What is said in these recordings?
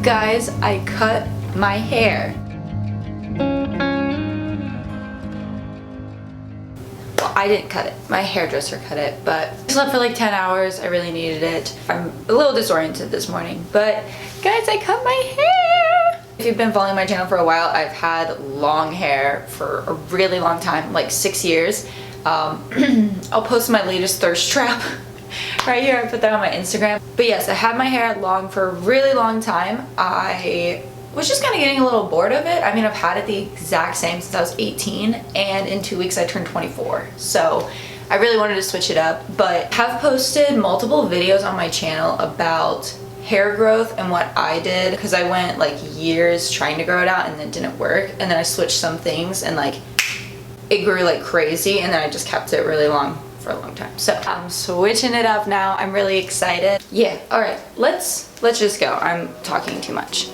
Guys, I cut my hair. Well, I didn't cut it. My hairdresser cut it, but I slept for like 10 hours. I really needed it. I'm a little disoriented this morning, but guys, I cut my hair. If you've been following my channel for a while, I've had long hair for a really long time, like 6 years. I'll post my latest thirst trap right here. I put that on my Instagram. But yes, I had my hair long for a really long time. I was just kind of getting a little bored of it. I mean, I've had it the exact same since I was 18, and in 2 weeks I turned 24. So I really wanted to switch it up, but have posted multiple videos on my channel about hair growth and what I did, because I went like years trying to grow it out and it didn't work, and then I switched some things and like it grew like crazy, and then I just kept it really long for a long time. So I'm switching it up now. I'm really excited. Yeah, all right, let's just go. I'm talking too much.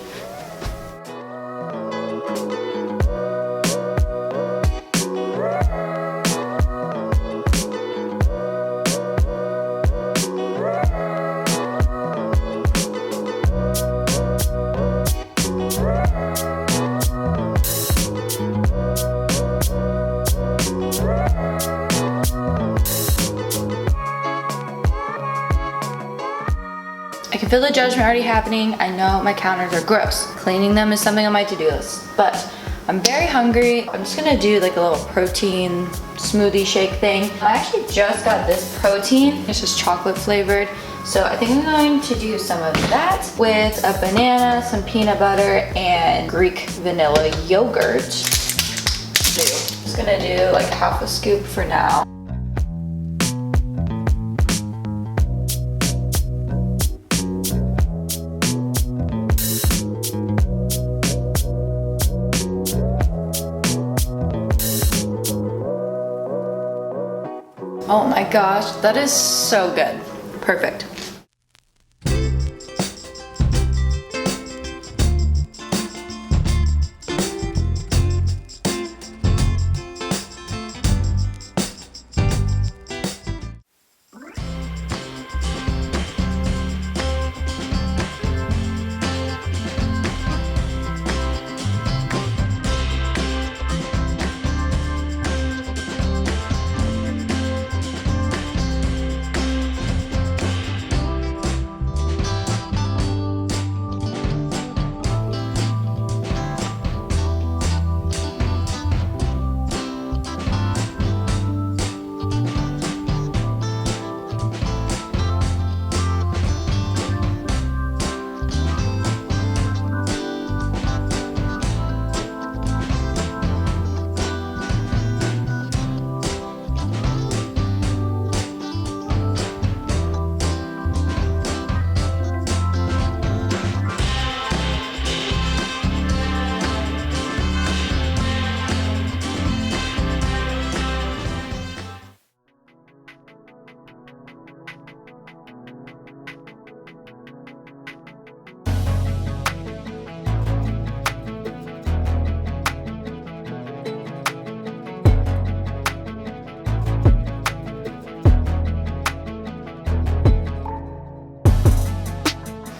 I can feel the judgment already happening. I know my counters are gross. Cleaning them is something on my to-do list, but I'm very hungry. I'm just gonna do like a little protein smoothie shake thing. I actually just got this protein. It's just chocolate flavored. So I think I'm going to do some of that with a banana, some peanut butter, and Greek vanilla yogurt. Just gonna do like half a scoop for now. Oh my gosh, that is so good. Perfect.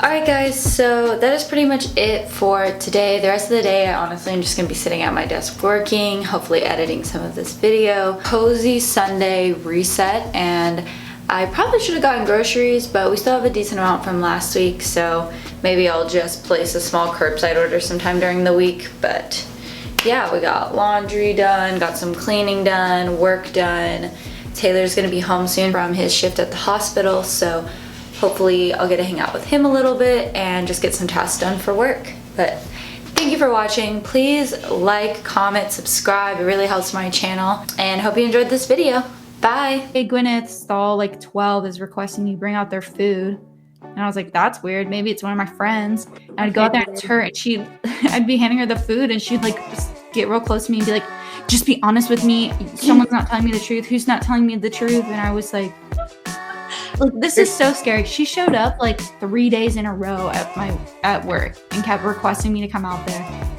Alright guys, so that is pretty much it for today. The rest of the day, I honestly am just going to be sitting at my desk working, hopefully editing some of this video. Cozy Sunday reset, and I probably should have gotten groceries, but we still have a decent amount from last week, so maybe I'll just place a small curbside order sometime during the week. But yeah, we got laundry done, got some cleaning done, work done. Taylor's going to be home soon from his shift at the hospital, so hopefully I'll get to hang out with him a little bit and just get some tasks done for work. But thank you for watching. Please like, comment, subscribe. It really helps my channel, and hope you enjoyed this video. Bye. Hey, Gwyneth, stall like 12 is requesting you bring out their food. And I was like, that's weird. Maybe it's one of my friends. And I'd go out there and it's her, and I'd be handing her the food, and she'd like just get real close to me and be like, just be honest with me. Someone's not telling me the truth. Who's not telling me the truth? And I was like, this is so scary. She showed up like 3 days in a row at work and kept requesting me to come out there.